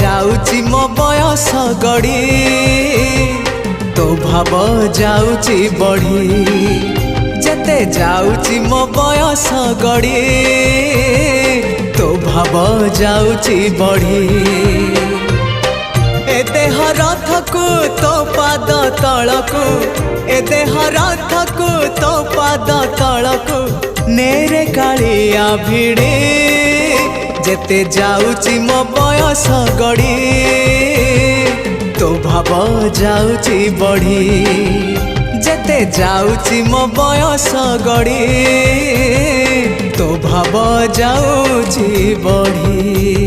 जाऊची मो बयस गड़ी तो भाव जाऊची बढ़ी जेते जाऊची मो बयस गड़ी तो भाव जाऊची बढ़ी ए देह रथकु तो पाद तलकु ए देह रथकु तो पाद तलकु नेरे कालिया भिड़े जेते जाऊची मो बयस गड़ी तो भाव जाऊची बढ़ी जेते जाऊची मो बयस गड़ी तो भाव जाऊची बढ़ी।